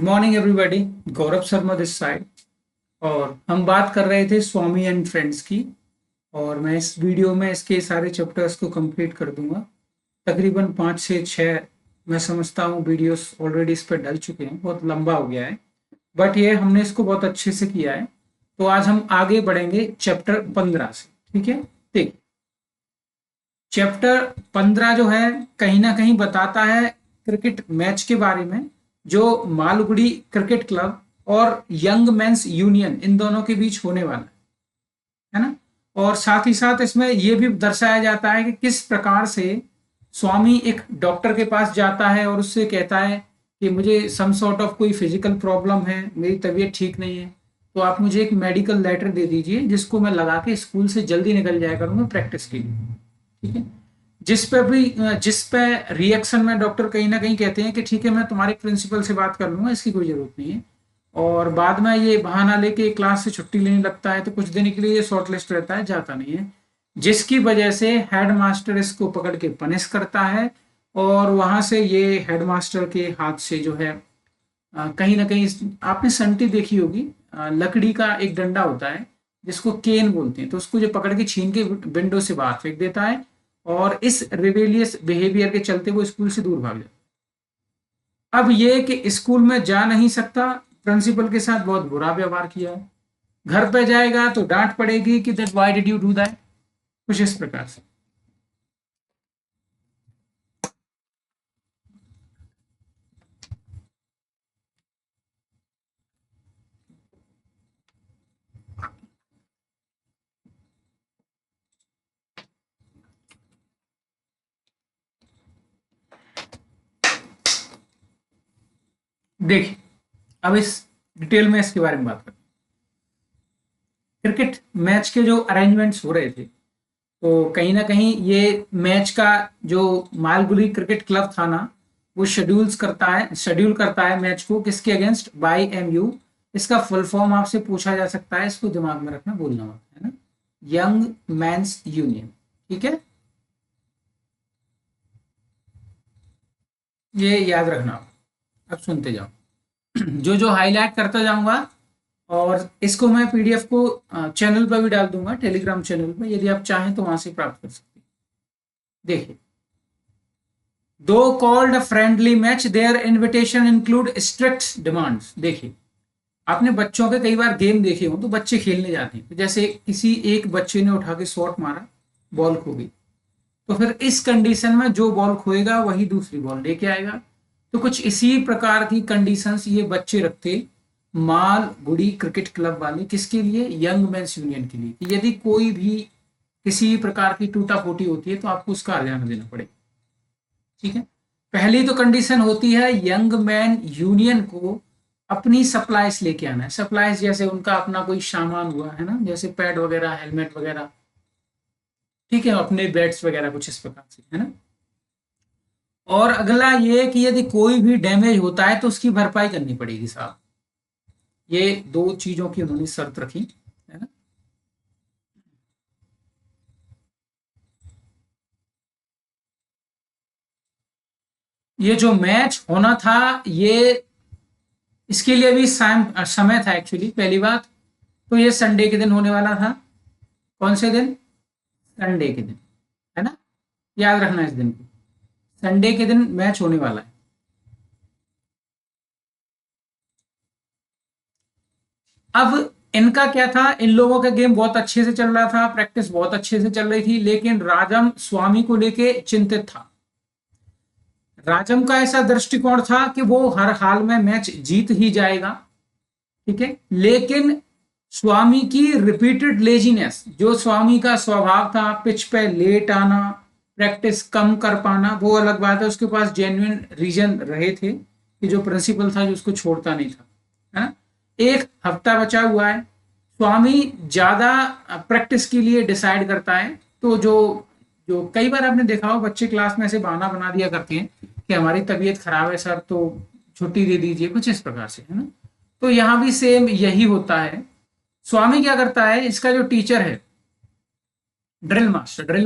Good morning everybody. Gaurav Sharma this side. और हम बात कर रहे थे स्वामी एंड फ्रेंड्स की। और मैं इस वीडियो में इसके सारे चैप्टर्स को कंप्लीट कर दूंगा। तकरीबन 5 से 6 मैं समझता हूँ वीडियोस ऑलरेडी इस पर डल चुके हैं, बहुत लंबा हो गया है, बट ये हमने इसको बहुत अच्छे से किया है। तो आज हम आगे बढ़ेंगे चैप्टर 15 से। ठीक है, देखिए चैप्टर 15 जो है कहीं ना कहीं बताता है क्रिकेट मैच के बारे में, जो मालगुडी क्रिकेट क्लब और यंग मेंस यूनियन इन दोनों के बीच होने वाला है ना। और साथ ही साथ इसमें यह भी दर्शाया जाता है कि किस प्रकार से स्वामी एक डॉक्टर के पास जाता है और उससे कहता है कि मुझे सम सॉर्ट ऑफ कोई फिजिकल प्रॉब्लम है, मेरी तबीयत ठीक नहीं है, तो आप मुझे एक मेडिकल लेटर दे दीजिए जिसको मैं लगा के स्कूल से जल्दी निकल जाया करूंगा प्रैक्टिस के लिए। ठीक है, जिस पे रिएक्शन में डॉक्टर कहीं ना कहीं कहते हैं कि ठीक है मैं तुम्हारे प्रिंसिपल से बात कर लूंगा, इसकी कोई जरूरत नहीं है। और बाद में ये बहाना लेके क्लास से छुट्टी लेने लगता है, तो कुछ दिन के लिए ये शॉर्ट लिस्ट रहता है, जाता नहीं है, जिसकी वजह से हेड मास्टर इसको पकड़ के पनिश करता है। और वहां से ये हेड मास्टर के हाथ से जो है कहीं ना कहीं आपने संटी देखी होगी, लकड़ी का एक डंडा होता है जिसको केन बोलते हैं, तो उसको जो पकड़ के छीन के विंडो से बाहर फेंक देता है। और इस रिबेलियस बिहेवियर के चलते वो स्कूल से दूर भाग जाता है। अब ये कि स्कूल में जा नहीं सकता, प्रिंसिपल के साथ बहुत बुरा व्यवहार किया है, घर पे जाएगा तो डांट पड़ेगी कि that why did you do that, कुछ इस प्रकार से। देखिए अब इस डिटेल में इसके बारे में बात करते हैं। क्रिकेट मैच के जो अरेंजमेंट्स हो रहे थे, तो कहीं ना कहीं ये मैच का जो मालगुडी क्रिकेट क्लब था ना, वो शेड्यूल करता है मैच को किसके अगेंस्ट, बाई एमयू। इसका फुल फॉर्म आपसे पूछा जा सकता है, इसको दिमाग में रखना, भूलना मत, है ना। Young men's union. ठीक है, ये याद रखना। अब सुनते जाओ, जो जो हाईलाइट करता जाऊंगा, और इसको मैं पीडीएफ को चैनल पर भी डाल दूंगा, टेलीग्राम चैनल पर, यदि आप चाहें तो वहां से प्राप्त कर सकते हैं। देखिए, दो called friendly match their invitation include strict demands. देखिए, आपने बच्चों के कई बार गेम देखे हो, तो बच्चे खेलने जाते हैं, तो जैसे किसी एक बच्चे ने उठा के शॉट मारा, बॉल खो गई, तो फिर इस कंडीशन में जो बॉल खोएगा वही दूसरी बॉल लेके आएगा। तो कुछ इसी प्रकार की कंडीशंस ये बच्चे रखते मालगुडी क्रिकेट क्लब वाले, किसके लिए, यंग मेंस यूनियन के लिए, कि यदि कोई भी किसी प्रकार की टूटा फूटी होती है तो आपको उसका हर्जाना देना पड़ेगा। ठीक है, पहली तो कंडीशन होती है यंग मैन यूनियन को अपनी सप्लाईज लेके आना है। सप्लाईज जैसे उनका अपना कोई सामान हुआ, है ना, जैसे पैड वगैरह, हेलमेट वगैरह, ठीक है, अपने बैट्स वगैरह, कुछ इस प्रकार से, है ना। और अगला ये कि यदि कोई भी डैमेज होता है तो उसकी भरपाई करनी पड़ेगी साहब। ये दो चीजों की उन्होंने शर्त रखी, है ना। ये जो मैच होना था, ये इसके लिए भी समय था एक्चुअली। पहली बात तो ये संडे के दिन होने वाला था। कौन से दिन, संडे के दिन, है ना, याद रखना इस दिन को, संडे के दिन मैच होने वाला है। अब इनका क्या था, इन लोगों का गेम बहुत अच्छे से चल रहा था, प्रैक्टिस बहुत अच्छे से चल रही थी, लेकिन राजम स्वामी को लेके चिंतित था। राजम का ऐसा दृष्टिकोण था कि वो हर हाल में मैच जीत ही जाएगा, ठीक है, लेकिन स्वामी की रिपीटेड लेजीनेस, जो स्वामी का स्वभाव था, पिच पे लेट आना, प्रैक्टिस कम कर पाना, वो अलग बात है, उसके पास जेन्युइन रीजन रहे थे कि जो प्रिंसिपल था जो उसको छोड़ता नहीं था, है ना। एक हफ्ता बचा हुआ है, स्वामी ज्यादा प्रैक्टिस के लिए डिसाइड करता है। तो जो जो कई बार आपने देखा हो, बच्चे क्लास में ऐसे बहाना बना दिया करते हैं कि हमारी तबीयत खराब है सर, तो छुट्टी दे दीजिए, कुछ इस प्रकार से, है ना। तो यहाँ भी सेम यही होता है। स्वामी क्या करता है, इसका जो टीचर है, ड्रिल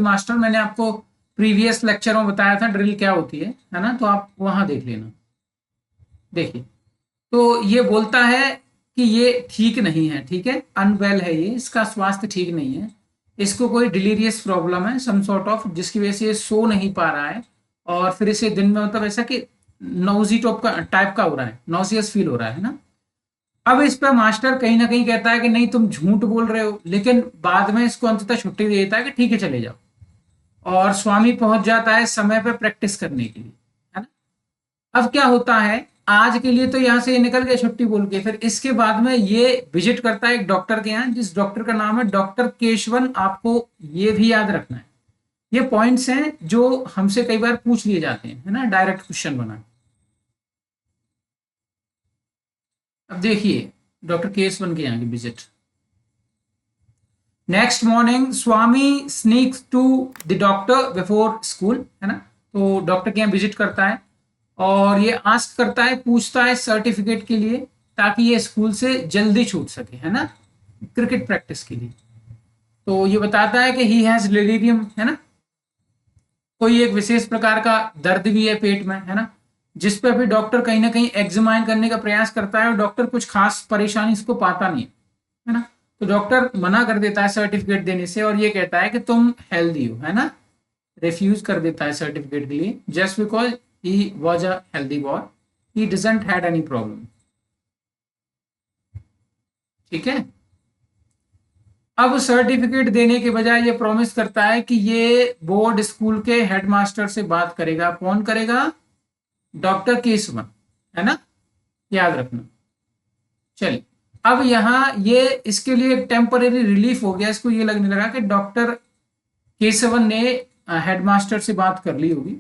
मास्टर मैंने आपको प्रीवियस लेक्चर में बताया था ड्रिल क्या होती है ना, तो आप वहां देख लेना। देखिए, तो ये बोलता है कि ये ठीक नहीं है, ठीक है, अनवेल है, ये इसका स्वास्थ्य ठीक नहीं है, इसको कोई डिलीरियस प्रॉब्लम है सम सॉर्ट ऑफ, जिसकी वजह से ये सो नहीं पा रहा है, और फिर इसे दिन में मतलब ऐसा कि नोजी टाइप का हो रहा है, नॉसियस फील हो रहा है ना। अब इस पे मास्टर कहीं ना कहीं कहता है कि नहीं तुम झूठ बोल रहे हो, लेकिन बाद में इसको अंततः छुट्टी दे देता है कि ठीक है चले जाओ, और स्वामी पहुंच जाता है समय पे प्रैक्टिस करने के लिए, है ना। अब क्या होता है, आज के लिए तो यहाँ से ये निकल गया छुट्टी बोल के, फिर इसके बाद में ये विजिट करता है एक डॉक्टर के यहाँ, जिस डॉक्टर का नाम है डॉक्टर केशवन। आपको ये भी याद रखना है, ये पॉइंट्स हैं जो हमसे कई बार पूछ लिए जाते हैं, है ना, डायरेक्ट क्वेश्चन बना। अब देखिए डॉक्टर केशवन के यहाँ की visit. Next morning Swami sneaks to the doctor before school, है ना, तो डॉक्टर के यहाँ विजिट करता है, और ये आस्क करता है, पूछता है सर्टिफिकेट के लिए, ताकि ये स्कूल से जल्दी छूट सके, है ना, क्रिकेट प्रैक्टिस के लिए। तो ये बताता है कि ही हैज डिलीरियम, है ना, कोई एक विशेष प्रकार का दर्द भी है पेट में, है ना, जिस पे अभी डॉक्टर कहीं ना कहीं एग्जामाइन करने का प्रयास करता है, और डॉक्टर कुछ खास परेशानी इसको पाता नहीं है ना। तो डॉक्टर मना कर देता है सर्टिफिकेट देने से, और ये कहता है कि तुम हेल्दी हो, है ना, रिफ्यूज कर देता है सर्टिफिकेट के लिए, just because he was a healthy boy, he doesn't had any problem, ठीक है। अब सर्टिफिकेट देने के बजाय ये प्रॉमिस करता है कि ये बोर्ड स्कूल के हेडमास्टर से बात करेगा। कौन करेगा? डॉक्टर केशवन, है ना, याद रखना। चलिए, अब यहाँ ये इसके लिए टेम्परेरी रिलीफ हो गया, इसको ये लगने लगा कि डॉक्टर केशवन ने हेडमास्टर से बात कर ली होगी,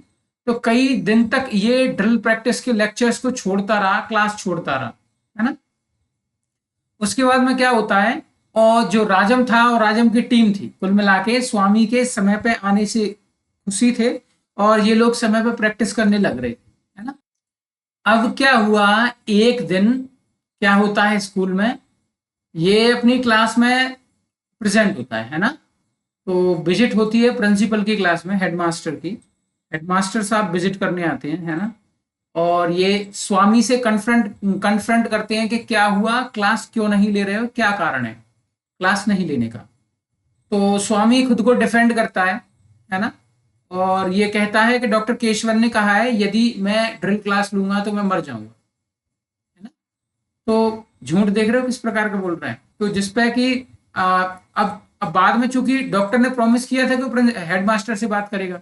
तो कई दिन तक ये ड्रिल प्रैक्टिस के लेक्चर्स को छोड़ता रहा, क्लास छोड़ता रहा, है ना। उसके बाद में क्या होता है, और जो राजम था और राजम की टीम थी, कुल मिला के स्वामी के समय पे आने से खुशी थे, और ये लोग समय पे प्रैक्टिस करने लग रहे थे, है ना। अब क्या हुआ, एक दिन क्या होता है स्कूल में, ये अपनी क्लास में प्रेजेंट होता है ना, तो विजिट होती है प्रिंसिपल की क्लास में, हेडमास्टर की, हेडमास्टर साहब विजिट करने आते हैं, है ना, और ये स्वामी से कन्फ्रंट करते हैं कि क्या हुआ, क्लास क्यों नहीं ले रहे हो, क्या कारण है क्लास नहीं लेने का। तो स्वामी खुद को डिफेंड करता है ना, और ये कहता है कि डॉक्टर केशवन ने कहा है यदि मैं ड्रिल क्लास लूंगा तो मैं मर जाऊंगा, है ना। तो झूठ देख रहे हो किस प्रकार का बोल रहा है, तो जिसपे कि अब बाद में चूंकि डॉक्टर ने प्रॉमिस किया था कि हेडमास्टर से बात करेगा,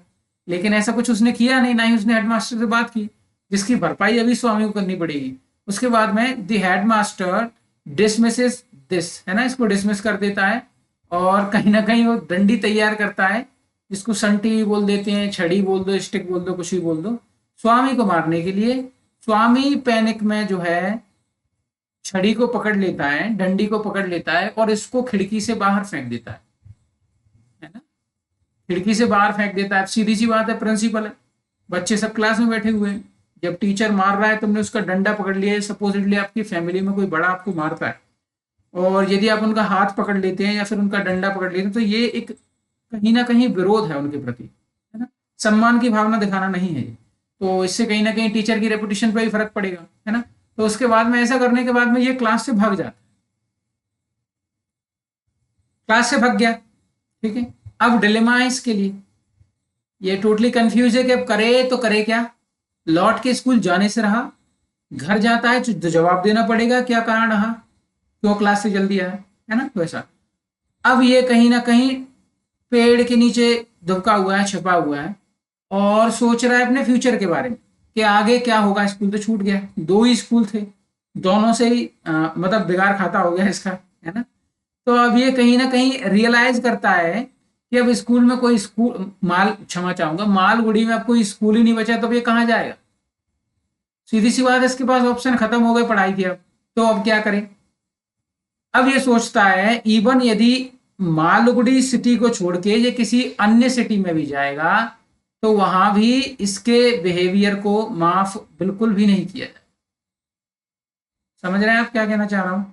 लेकिन ऐसा कुछ उसने किया नहीं, ना ही उसने हेडमास्टर से बात की, जिसकी भरपाई अभी स्वामी को करनी पड़ेगी। उसके बाद में द हेडमास्टर डिसमिसेस दिस, है ना, इसको डिसमिस कर देता है, और कहीं ना कहीं वो डंडी तैयार करता है, जिसको संटी बोल देते हैं, छड़ी बोल दो, स्टिक बोल दो, कुछ भी बोल दो, स्वामी को मारने के लिए। स्वामी पैनिक में जो है छड़ी को पकड़ लेता है, डंडी को पकड़ लेता है, और इसको खिड़की से बाहर फेंक देता है ना, खिड़की से बाहर फेंक देता है। सीधी सी बात है, प्रिंसिपल है, बच्चे सब क्लास में बैठे हुए हैं, जब टीचर मार रहा है तुमने उसका डंडा पकड़ लिया है, सपोजिटली आपकी फैमिली में कोई बड़ा आपको मारता है, और यदि आप उनका हाथ पकड़ लेते हैं या फिर उनका डंडा पकड़ लेते हैं, तो ये एक कहीं ना कहीं विरोध है उनके प्रति, है ना, सम्मान की भावना दिखाना नहीं है ये। तो इससे कहीं ना कहीं टीचर की रेपुटेशन पर भी फर्क पड़ेगा, है ना। तो उसके बाद में ऐसा करने के बाद में ये क्लास से भाग जाता है, क्लास से भाग गया, ठीक है। अब डिलेमा है इसके लिए, ये टोटली कंफ्यूज है कि अब करे तो करे क्या। लौट के स्कूल जाने से रहा, घर जाता है तो जवाब देना पड़ेगा क्या कारण रहा, क्यों क्लास से जल्दी आया, है ना, वैसा। अब ये कहीं ना कहीं पेड़ के नीचे दुबका हुआ है, छिपा हुआ है, और सोच रहा है अपने फ्यूचर के बारे में कि आगे क्या होगा। स्कूल तो छूट गया, दो ही स्कूल थे, दोनों से ही मतलब बिगाड़ खाता हो गया इसका, है ना। तो अब ये कहीं ना कहीं रियलाइज करता है कि अब स्कूल में कोई स्कूल माल क्षमा चाहूंगा मालगुड़ी में अब कोई स्कूल ही नहीं बचा, तो अब ये कहाँ जाएगा। सीधी सी बात है, इसके पास ऑप्शन खत्म हो गए पढ़ाई के, अब तो अब क्या करें। अब ये सोचता है इवन यदि मालगुड़ी सिटी को छोड़ के ये किसी अन्य सिटी में भी जाएगा, तो वहां भी इसके बिहेवियर को माफ बिल्कुल भी नहीं किया जाए। समझ रहे हैं आप क्या कहना चाह रहा हूं।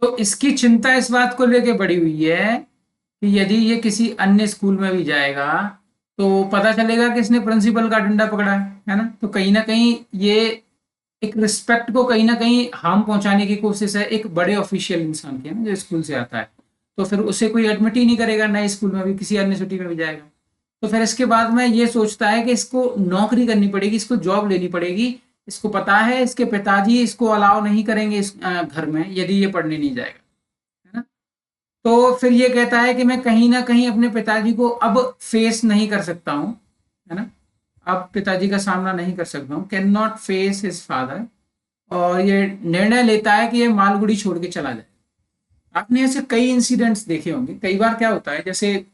तो इसकी चिंता इस बात को लेके बड़ी हुई है कि यदि ये किसी अन्य स्कूल में भी जाएगा, तो पता चलेगा कि इसने प्रिंसिपल का डंडा पकड़ा है ना। तो कहीं ना कहीं ये एक रिस्पेक्ट को कहीं ना कहीं हार्म पहुंचाने की कोशिश है एक बड़े ऑफिशियल इंसान की, है ना, जो स्कूल से आता है। तो फिर उसे कोई एडमिट ही नहीं करेगा, नए स्कूल में भी, किसी अन्य सिटी में भी जाएगा। तो फिर इसके बाद में ये सोचता है कि इसको नौकरी करनी पड़ेगी, इसको जॉब लेनी पड़ेगी। इसको पता है इसके पिताजी इसको अलाउ नहीं करेंगे इस घर में यदि ये पढ़ने नहीं जाएगा, है ना। तो फिर ये कहता है कि मैं कहीं ना कहीं अपने पिताजी को अब फेस नहीं कर सकता हूँ, है ना। अब पिताजी का सामना नहीं कर सकता हूँ, can not face his father. और ये निर्णय लेता है कि ये मालगुड़ी छोड़ के चला जाए। आपने ऐसे कई इंसिडेंट्स देखे होंगे। कई बार क्या होता है, जैसे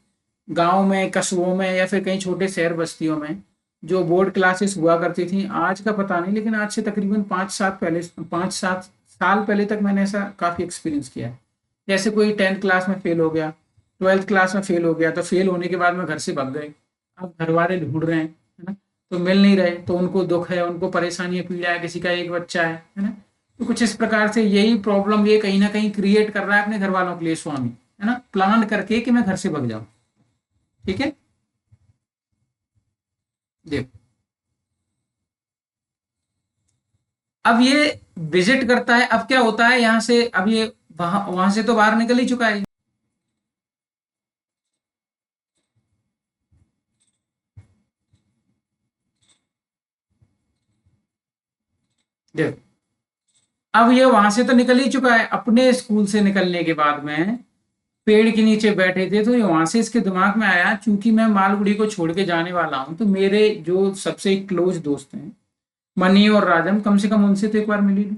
गांव में, कस्बों में, या फिर कहीं छोटे शहर बस्तियों में जो बोर्ड क्लासेस हुआ करती थी, आज का पता नहीं, लेकिन आज से तकरीबन 5-7 साल पहले तक मैंने ऐसा काफ़ी एक्सपीरियंस किया है। जैसे कोई 10th क्लास में फेल हो गया, 12th क्लास में फेल हो गया, तो फेल होने के बाद में घर से भाग गए। अब घर वाले ढूंढ रहे हैं, है ना, तो मिल नहीं रहे, तो उनको दुख है, उनको परेशानी है, पीड़ा है, किसी का एक बच्चा है ना। तो कुछ इस प्रकार से यही प्रॉब्लम ये कहीं ना कहीं क्रिएट कर रहा है अपने घर वालों के लिए स्वामी, है ना, प्लान करके कि मैं घर से भाग जाऊं। ठीक है, देखो अब ये विजिट करता है। अब क्या होता है यहाँ से, अब ये वहां से तो बाहर निकल ही चुका है। देखो अब ये वहां से तो निकल ही चुका है। अपने स्कूल से निकलने के बाद में पेड़ के नीचे बैठे थे, तो ये वहां से इसके दिमाग में आया, चूंकि मैं मालगुड़ी को छोड़ के जाने वाला हूं, तो मेरे जो सबसे क्लोज दोस्त हैं मनी और राजम, कम से कम उनसे तो एक बार मिली लूं।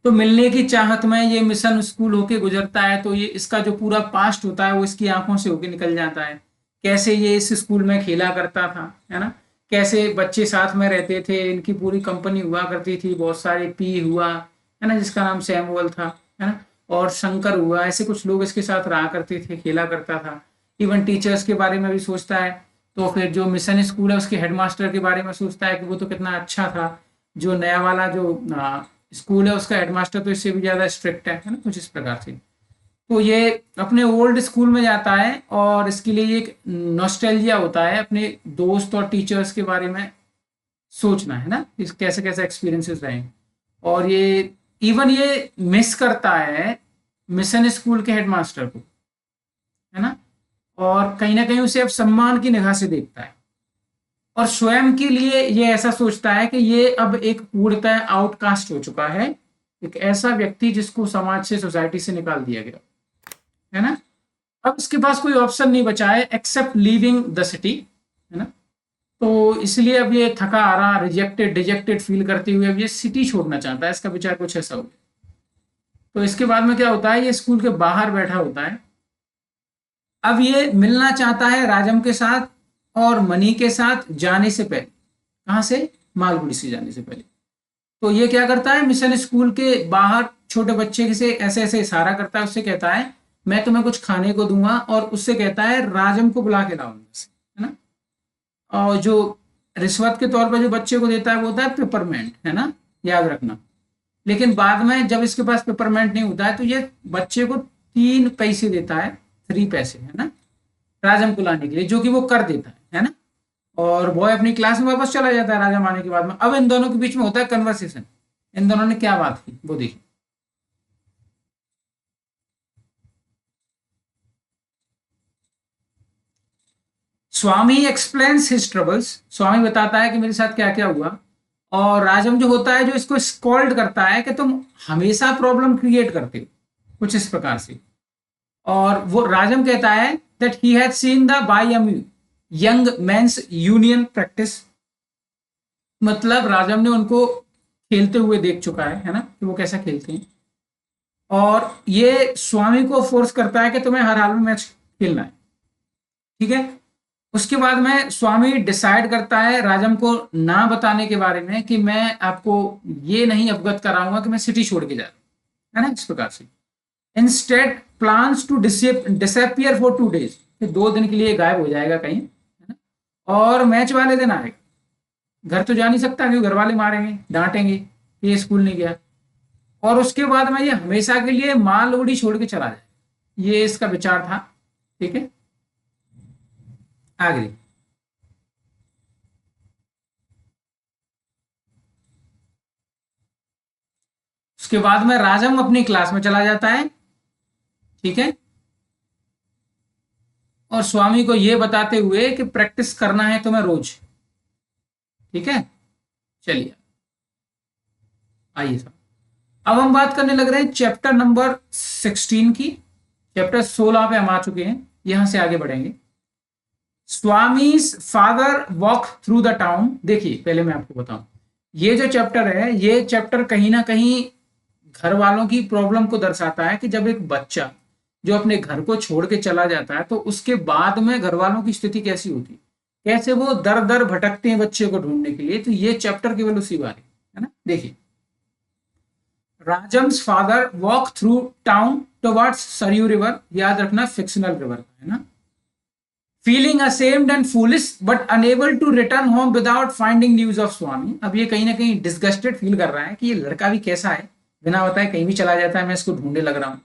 तो मिलने की चाहत में ये मिशन स्कूल होके गुजरता है। तो ये इसका जो पूरा पास्ट होता है वो इसकी आंखों से होके निकल जाता है। कैसे ये इस स्कूल में खेला करता था, है ना, कैसे बच्चे साथ में रहते थे, इनकी पूरी कंपनी हुआ करती थी, बहुत सारे पी हुआ, है ना, जिसका नाम सैमुअल था, है ना, और शंकर हुआ, ऐसे कुछ लोग इसके साथ रहा करते थे, खेला करता था। इवन टीचर्स के बारे में भी सोचता है। तो फिर जो मिशन स्कूल है उसके हेडमास्टर के बारे में सोचता है कि वो तो कितना अच्छा था। जो नया वाला जो स्कूल है उसका हेडमास्टर तो इससे भी ज्यादा स्ट्रिक्ट है ना, कुछ इस प्रकार से। तो ये अपने ओल्ड स्कूल में जाता है और इसके लिए एक नॉस्टैल्जिया होता है अपने दोस्त और टीचर्स के बारे में सोचना, है ना, इस कैसे कैसे एक्सपीरियंसेस रहे। और ये इवन ये मिस करता है मिशन स्कूल के हेडमास्टर को, है ना, और कहीं ना कहीं उसे अब सम्मान की निगाह से देखता है। और स्वयं के लिए ये ऐसा सोचता है कि ये अब एक पूर्णतः आउटकास्ट हो चुका है, एक ऐसा व्यक्ति जिसको समाज से, सोसाइटी से निकाल दिया गया, है ना। अब इसके पास कोई ऑप्शन नहीं बचा है एक्सेप्ट लीविंग द सिटी, है ना। तो इसलिए अब ये थका आ रहा, रिजेक्टेड डिजेक्टेड फील करते हुए अब ये सिटी छोड़ना चाहता है। इसका विचार कुछ ऐसा हो गया। तो इसके बाद में क्या होता है, ये स्कूल के बाहर बैठा होता है। अब ये मिलना चाहता है राजम के साथ और मनी के साथ जाने से पहले। कहाँ से? मालगुड़ी से जाने से पहले। तो ये क्या करता है, मिशन स्कूल के बाहर छोटे बच्चे से ऐसे ऐसे इशारा करता है, उससे कहता है मैं तुम्हें कुछ खाने को दूंगा, और उससे कहता है राजम को बुला के लाऊंगा, है ना। और जो रिश्वत के तौर पर जो बच्चे को देता है वो होता है पेपरमेंट, है ना, याद रखना। लेकिन बाद में जब इसके पास पेपरमेंट नहीं होता है तो ये बच्चे को 3 पैसे देता है, 3 पैसे, है ना, राजम को लाने के लिए, जो कि वो कर देता है ना। और बॉय अपनी क्लास में वापस चला जाता है राजम आने के बाद में। अब इन दोनों के बीच में होता है कन्वर्सेशन। इन दोनों ने क्या बात की वो देखिए। स्वामी एक्सप्लेन्स हिज ट्रबल्स। स्वामी बताता है कि मेरे साथ क्या क्या हुआ। और राजम जो होता है जो इसको स्कॉल्ड करता है कि तुम हमेशा प्रॉब्लम क्रिएट करते हो, कुछ इस प्रकार से। और वो राजम कहता है that he had seen the बायमू यंग मेंस यूनियन प्रैक्टिस। मतलब राजम ने उनको खेलते हुए देख चुका है ना, कि वो कैसा खेलते हैं। और ये स्वामी को फोर्स करता है कि तुम्हें हर हाल में मैच खेलना है, ठीक है। उसके बाद में स्वामी डिसाइड करता है राजम को ना बताने के बारे में कि मैं आपको ये नहीं अवगत कराऊंगा कि मैं सिटी छोड़ के जा रहा हूं, है ना, इस प्रकार से। Instead plans to disappear for 2 days, 2 दिन के लिए गायब हो जाएगा कहीं, है ना। और मैच वाले दिन आएगा। घर तो जा नहीं सकता क्योंकि घर वाले मारेंगे, डांटेंगे, ये स्कूल नहीं गया। और उसके बाद में ये हमेशा के लिए माल उड़ी छोड़ के चला जाए, ये इसका विचार था, ठीक है। आगे उसके बाद में राजम अपनी क्लास में चला जाता है, ठीक है, और स्वामी को यह बताते हुए कि प्रैक्टिस करना है तुम्हें रोज, ठीक है। चलिए आइए साहब, अब हम बात करने लग रहे हैं चैप्टर नंबर 16 की। चैप्टर 16 पे हम आ चुके हैं, यहां से आगे बढ़ेंगे। Swami's father walk through the town. देखिए पहले मैं आपको बताऊं, ये जो चैप्टर है, ये चैप्टर कहीं ना कहीं घर वालों की प्रॉब्लम को दर्शाता है कि जब एक बच्चा जो अपने घर को छोड़ के चला जाता है तो उसके बाद में घर वालों की स्थिति कैसी होती है, कैसे वो दर दर भटकते हैं बच्चे को ढूंढने के लिए। तो ये चैप्टर केवल उसी बारे है ना। देखिए, Rajam's father walk through town towards Sarayu river, याद रखना फिक्शनल रिवर का है ना। Feeling ashamed and foolish but unable to return home without finding news of Swami. अब ये कहीं ना कहीं डिस्गस्टेड फील कर रहा है कि ये लड़का भी कैसा है, बिना बताए कहीं भी चला जाता है, मैं इसको ढूंढने लग रहा हूँ।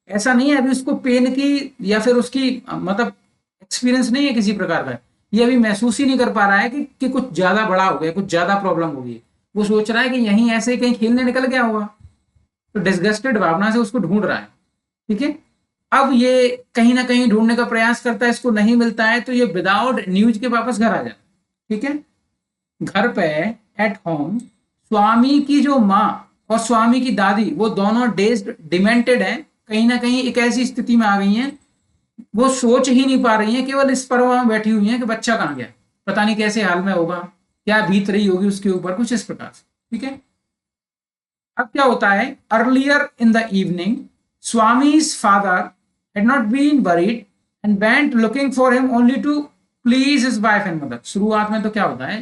ऐसा नहीं है अभी उसको पेन की या फिर उसकी मतलब एक्सपीरियंस नहीं है किसी प्रकार का, ये अभी महसूस ही नहीं कर पा रहा है कि कुछ ज्यादा बड़ा हो गया, कुछ ज्यादा प्रॉब्लम हो गई। वो सोच रहा है कि यहीं ऐसे कहीं खेलने निकल गया होगा, तो डिस्गस्टेड भावना से उसको ढूंढ रहा है, ठीक है। अब ये कहीं ना कहीं ढूंढने का प्रयास करता है, इसको नहीं मिलता है, तो ये विदाउट न्यूज के वापस घर आ जाता है, ठीक है। घर पे एट होम स्वामी की जो माँ और स्वामी की दादी वो दोनों डेज्ड डिमेंटेड हैं, कहीं ना कहीं एक ऐसी स्थिति में आ गई हैं, वो सोच ही नहीं पा रही हैं, केवल इस परवाह में बैठी हुई हैं कि बच्चा कहाँ गया, पता नहीं कैसे हाल में होगा, क्या बीत रही होगी उसके ऊपर, कुछ इस प्रकार से, ठीक है। अब क्या होता है, earlier in the evening Swami's father had not been worried and went looking for him only to please his wife and mother। शुरुआत में तो क्या होता है,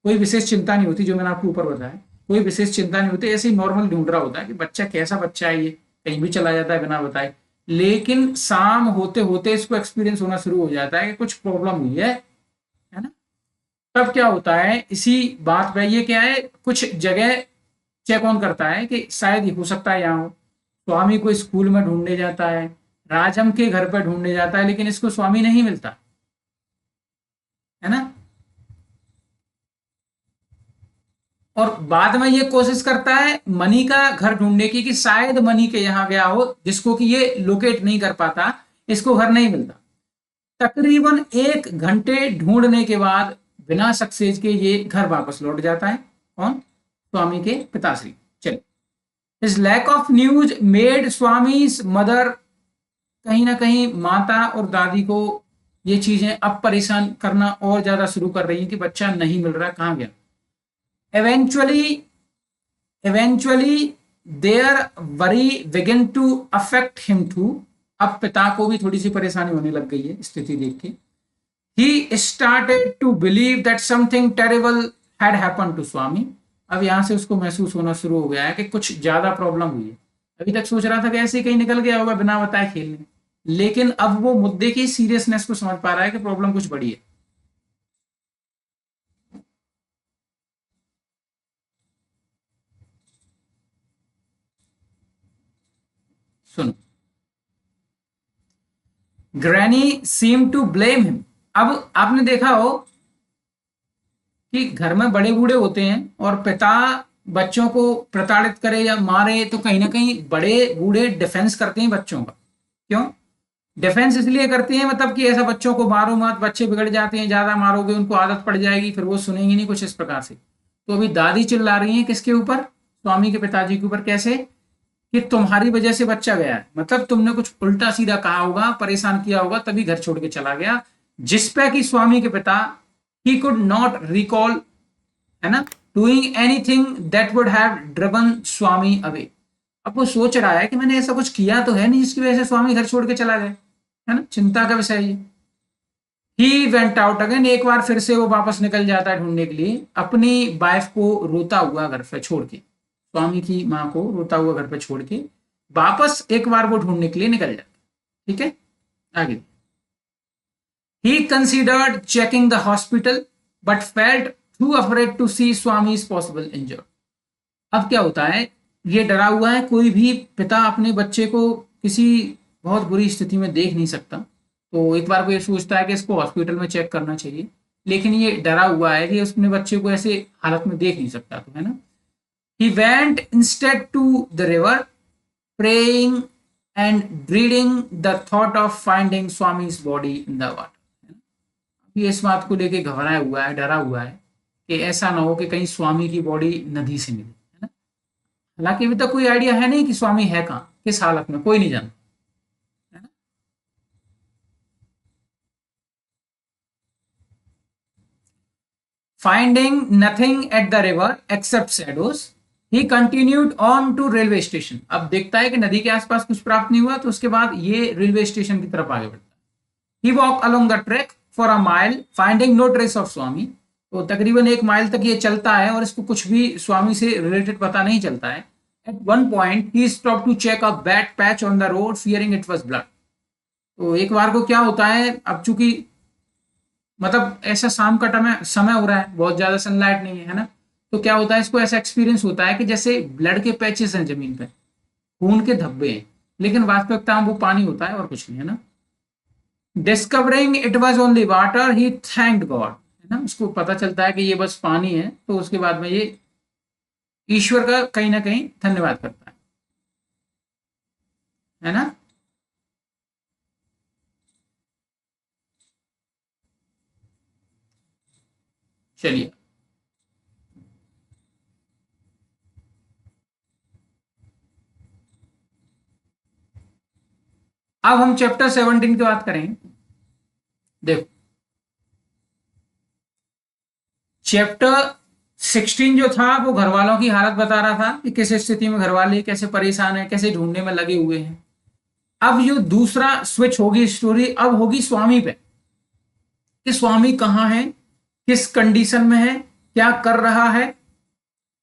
कोई विशेष चिंता नहीं होती, जो मैंने आपको ऊपर बताया, कोई विशेष चिंता नहीं होती, ऐसे ही नॉर्मल ढूंढ रहा होता है कि बच्चा कैसा बच्चा है, ये कहीं भी चला जाता है बिना बताए। लेकिन शाम होते होते इसको एक्सपीरियंस होना शुरू हो जाता है कि कुछ प्रॉब्लम हुई है ना। तब क्या होता है, इसी बात पे ये क्या है, कुछ जगह चेक ऑन करता है कि शायद हो सकता है यहाँ हो। स्वामी को स्कूल में ढूंढने जाता है, राजम के घर पर ढूंढने जाता है, लेकिन इसको स्वामी नहीं मिलता, है ना। और बाद में ये कोशिश करता है मनी का घर ढूंढने की कि शायद मनी के यहाँ गया हो, जिसको कि ये लोकेट नहीं कर पाता, इसको घर नहीं मिलता। तकरीबन 1 घंटे ढूंढने के बाद बिना सक्सेस के ये घर वापस लौट जाता है। कौन? स्वामी के पिताश्री। चलिए, His lack of news made Swami's mother, कहीं ना कहीं माता और दादी को ये चीजें अब परेशान करना और ज्यादा शुरू कर रही हैं कि बच्चा नहीं मिल रहा, कहाँ गया। eventually their worry began to affect him too। अब पिता को भी थोड़ी सी परेशानी होने लग गई है स्थिति देख के। He started to believe that something terrible had happened to Swami। अब यहां से उसको महसूस होना शुरू हो गया है कि कुछ ज्यादा प्रॉब्लम हुई है। अभी तक सोच रहा था कि ऐसे ही कहीं निकल गया होगा बिना बताए खेलने, लेकिन अब वो मुद्दे की सीरियसनेस को समझ पा रहा है कि प्रॉब्लम कुछ बड़ी है। सुनो, granny seem to blame him. अब आपने देखा हो कि घर में बड़े बूढ़े होते हैं और पिता बच्चों को प्रताड़ित करे या मारे तो कहीं ना कहीं बड़े बूढ़े डिफेंस करते हैं बच्चों का। क्यों डिफेंस? इसलिए करते हैं मतलब कि ऐसा बच्चों को मारो मत, बच्चे बिगड़ जाते हैं, ज्यादा मारोगे उनको आदत पड़ जाएगी, फिर वो सुनेंगे नहीं, कुछ इस प्रकार से। तो अभी दादी चिल्ला रही है किसके ऊपर? स्वामी के पिताजी के ऊपर। कैसे? कि तुम्हारी वजह से बच्चा गया है, मतलब तुमने कुछ उल्टा सीधा कहा होगा, परेशान किया होगा, तभी घर छोड़ के चला गया। जिसपे कि स्वामी के पिता ही कुड नॉट रिकॉल, है ना, doing anything that would have driven Swami away. अब वो सोच रहा है कि मैंने ऐसा कुछ किया तो है नहीं जिसकी वजह से स्वामी घर छोड़ के चला गया, है ना। चिंता का विषय है। ही वेंट आउट अगेन, एक बार फिर से वो वापस निकल जाता है ढूंढने के लिए, अपनी वाइफ को रोता हुआ घर पे छोड़ के, स्वामी की माँ को रोता हुआ घर पे छोड़ के वापस एक बार वो ढूंढने के लिए निकल जाता है। ठीक है, आगे। He considered checking the hospital but felt too afraid to see Swami's possible injury। अब क्या होता है, ये डरा हुआ है, कोई भी पिता अपने बच्चे को किसी बहुत बुरी स्थिति में देख नहीं सकता, तो एक बार को ये सोचता है कि इसको हॉस्पिटल में चेक करना चाहिए, लेकिन ये डरा हुआ है कि उसने बच्चे को ऐसे हालत में देख नहीं सकता, तो है ना। He went instead to the river, praying and dreading the thought of finding Swami's body in the water. ये इस बात को लेके घबराया हुआ है, डरा हुआ है कि ऐसा ना हो कि कहीं स्वामी की बॉडी नदी से मिले, है ना। हालांकि अभी तक कोई आइडिया है नहीं कि स्वामी है कहाँ, किस हालत में, कोई नहीं जानता, है ना। Finding nothing at the river except shadows, he continued on to railway station. अब देखता है कि नदी के आसपास कुछ प्राप्त नहीं हुआ, तो उसके बाद ये रेलवे स्टेशन की तरफ आगे बढ़ता है। He walked along the track for a mile, finding no trace of स्वामी। तो तकरीबन 1 माइल तक ये चलता है और इसको कुछ भी स्वामी से रिलेटेड पता नहीं चलता है। At one point, he stopped to check a bad patch on the road, fearing it was blood। तो एक बार को क्या होता है, अब चूंकि मतलब ऐसा शाम का समय हो रहा है, बहुत ज्यादा सनलाइट नहीं है ना, तो क्या होता है, इसको ऐसा एक्सपीरियंस होता है कि जैसे ब्लड के पैचेस हैं जमीन पे, खून के धब्बे हैं, लेकिन वास्तविकता में वो पानी होता है और कुछ नहीं, है ना। Discovering it was only water, he thanked God, है ना। उसको पता चलता है कि ये बस पानी है, तो उसके बाद में ये ईश्वर का कहीं ना कहीं धन्यवाद करता है ना। चलिए, अब हम चैप्टर 17 की बात करेंगे। देखो, चैप्टर 16 जो था वो घर वालों की हालत बता रहा था कि किस स्थिति में घर वाले कैसे परेशान है, कैसे ढूंढने में लगे हुए हैं। अब जो दूसरा स्विच होगी स्टोरी, अब होगी स्वामी पे, कि स्वामी कहाँ है, किस कंडीशन में है, क्या कर रहा है,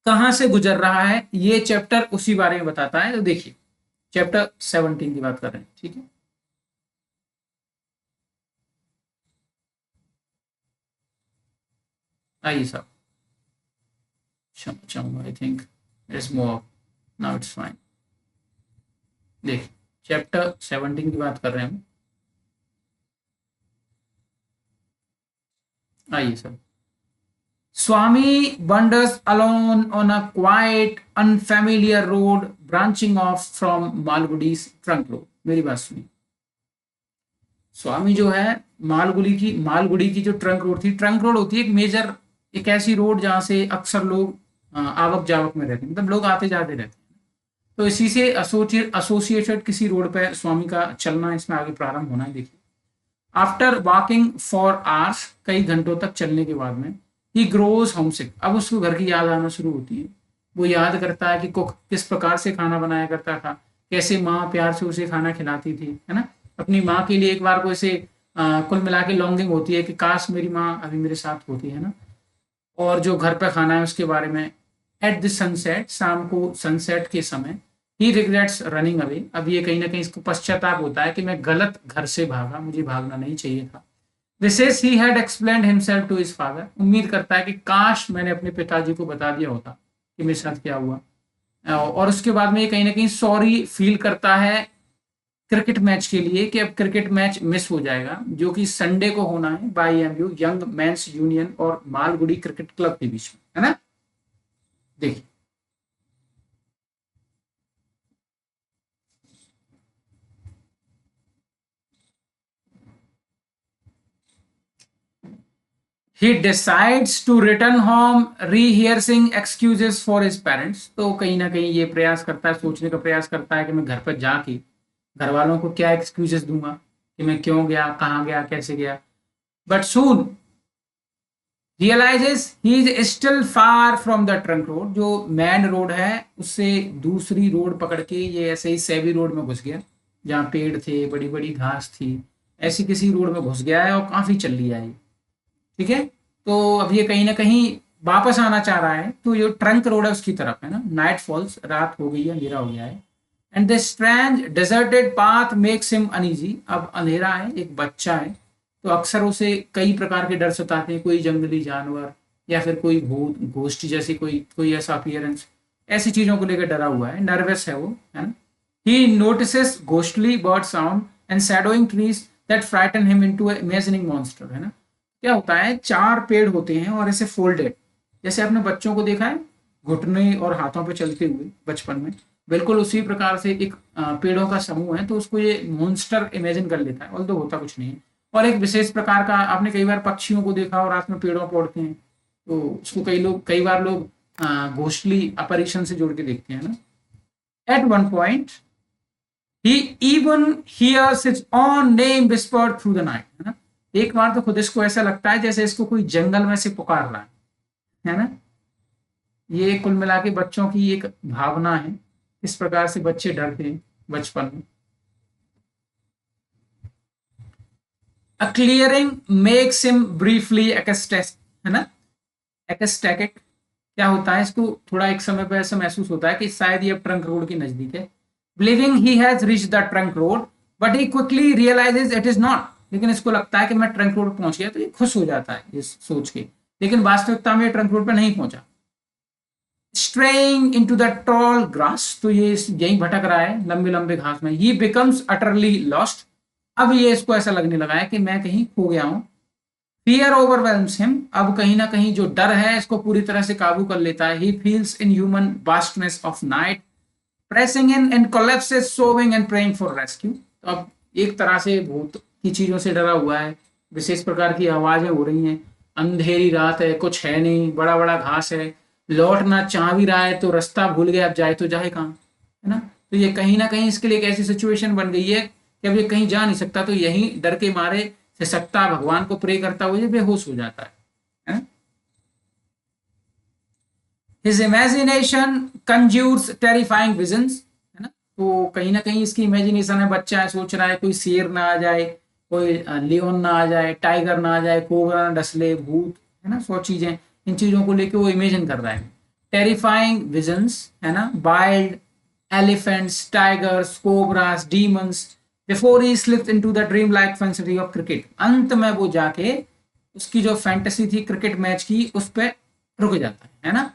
कहां से गुजर रहा है। ये चैप्टर उसी बारे में बताता है। तो देखिए, चैप्टर 17 की बात कर रहे हैं, ठीक है। आइए साहब, क्षमा चाहूंगा, I think it's move, now it's fine. देखिए, चैप्टर 17 की बात कर रहे हैं हम। आइए sir. Swami wanders alone on a quiet, unfamiliar road branching off from Malgudi's trunk road। मेरी बात सुनिए। स्वामी जो है मालगुडी की जो ट्रंक रोड थी, ट्रंक रोड होती है एक मेजर, एक ऐसी रोड जहां से अक्सर लोग आवक जावक में रहते हैं, मतलब लोग आते जाते रहते हैं। तो इसी से एसोसिएटेड किसी रोड पर स्वामी का चलना इसमें आगे प्रारंभ होना है। देखिए, आफ्टर वॉकिंग फॉर आवर्स, कई घंटों तक चलने के बाद में, ही ग्रोज होमसिक, अब उसको घर की याद आना शुरू होती है। वो याद करता है कि कुक किस प्रकार से खाना बनाया करता था, कैसे माँ प्यार से उसे खाना खिलाती थी, है ना। अपनी माँ के लिए एक बार को इसे कुल मिला के लॉन्गिंग होती है कि काश मेरी माँ अभी मेरे साथ होती, है ना। और जो घर पे खाना है उसके बारे में। एट द सनसेट, शाम को सनसेट के समय, ही रिग्रेट्स रनिंग अवे, अब ये कहीं ना कहीं इसको पश्चाताप होता है कि मैं गलत घर से भागा, मुझे भागना नहीं चाहिए था। विशेष he had explained himself to his father, उम्मीद करता है कि काश मैंने अपने पिताजी को बता दिया होता कि मेरे साथ क्या हुआ। और उसके बाद में ये कहीं ना कहीं सॉरी फील करता है क्रिकेट मैच के लिए, कि अब क्रिकेट मैच मिस हो जाएगा जो कि संडे को होना है by MU, young men's union और मालगुडी क्रिकेट क्लब के बीच में, है ना। देखिए, he decides to return home, rehearsing excuses for his parents। तो कहीं ना कहीं ये प्रयास करता है, सोचने का प्रयास करता है कि मैं घर पर जाके घर वालों को क्या एक्सक्यूजेस दूंगा कि मैं क्यों गया, कहाँ गया, कैसे गया। But soon realizes he is still far from the trunk road, जो मेन रोड है उससे दूसरी रोड पकड़ के ये ऐसे ही सेवी रोड में घुस गया, जहाँ पेड़ थे, बड़ी बड़ी घास थी, ऐसी किसी रोड में घुस गया है और काफी चल लिया है, ठीक है। तो अब ये कहीं ना कहीं वापस आना चाह रहा है, तो ये ट्रंक रोड है उसकी तरफ, है ना। नाइट फॉल्स, रात हो गई है, अंधेरा हो गया है। And the strange deserted path makes him uneasy, अब अंधेरा है, एक बच्चा है, तो अक्सर उसे कई प्रकार के डर सताते हैं, कोई जंगली जानवर या फिर कोई भूत घोस्ट जैसी कोई कोई ऐसा अपीयरेंस, ऐसी चीजों को लेकर डरा हुआ है, नर्वस है वो, है ना। He notices ghostly bird sound and shadowing trees that frighten him into a imagining monster, है ना। क्या होता है, 4 पेड़ होते हैं और ऐसे फोल्डेड, जैसे आपने बच्चों को देखा है घुटने और हाथों पे चलते हुए बचपन में, बिल्कुल उसी प्रकार से एक पेड़ों का समूह है, तो उसको ये मॉन्स्टर इमेजिन कर लेता है, ऑल्दो होता कुछ नहीं है। और एक विशेष प्रकार का, आपने कई बार पक्षियों को देखा और रात में पेड़ों पर उड़ते हैं, तो उसको कई बार लोग घोस्टली अपरिशन से जोड़ के देखते हैं ना। At one point he even hears his own name whispered through the night, है ना। एक बार तो खुद इसको ऐसा लगता है जैसे इसको कोई जंगल में से पुकार रहा है ना। ये कुल मिला के बच्चों की एक भावना है, इस प्रकार से बच्चे डरते हैं बचपन में। A clearing makes him briefly एक्सटेस, है ना, एक्सटैटिक। क्या होता है, इसको थोड़ा एक समय पर ऐसा महसूस होता है कि शायद ये ट्रंक रोड के नजदीक है। Believing he has reached the trunk road but he quickly realizes it is not, लेकिन इसको लगता है कि मैं ट्रंक रोड पहुंच गया, तो ये खुश हो जाता है इस सोच के, लेकिन वास्तविकता में ट्रंक रोड पर नहीं पहुंचा। Straying into the tall grass, तो ये यहीं भटक रहा है लंबे लंबे घास में। ही बिकम्स अटरली लॉस्ट, अब ये इसको ऐसा लगने लगा है कि मैं कहीं खो गया हूं। फियर ओवरवेल्म्स हिम, अब कहीं ना कहीं जो डर है इसको पूरी तरह से काबू कर लेता है। He feels in human vastness of night pressing in and collapses sowing and praying for rescue. तो अब एक तरह से भूत की चीजों से डरा हुआ है, विशेष प्रकार की आवाजें हो रही हैं, अंधेरी रात है, कुछ है नहीं, बड़ा बड़ा घास है, लौटना चाह भी रहा है तो रास्ता भूल गया, अब जाए तो जाए कहाँ, है ना। तो ये कहीं ना कहीं इसके लिए एक ऐसी सिचुएशन बन गई है कि अब ये कहीं जा नहीं सकता, तो यही डर के मारे सिसकता भगवान को प्रे करता हुआ ये बेहोश हो जाता है। हिज इमेजिनेशन कंज्यूर्स टेरिफाइंग विजन्स, है ना। तो कहीं ना कहीं इसकी इमेजिनेशन है, बच्चा है, सोच रहा है कोई शेर ना आ जाए, कोई लियोन ना आ जाए, टाइगर ना आ जाए, कोबरा ना डस ले, भूत, है ना, 100 चीजें, इन चीजों को लेके वो इमेजिन कर रहा है। टेरिफाइंग विजन्स, है ना, wild elephants, tigers, cobras, demons, before he slips into the dream like fantasy of cricket. अंत में वो जाके उसकी जो फैंटेसी थी क्रिकेट मैच की उस पर रुक जाता है ना।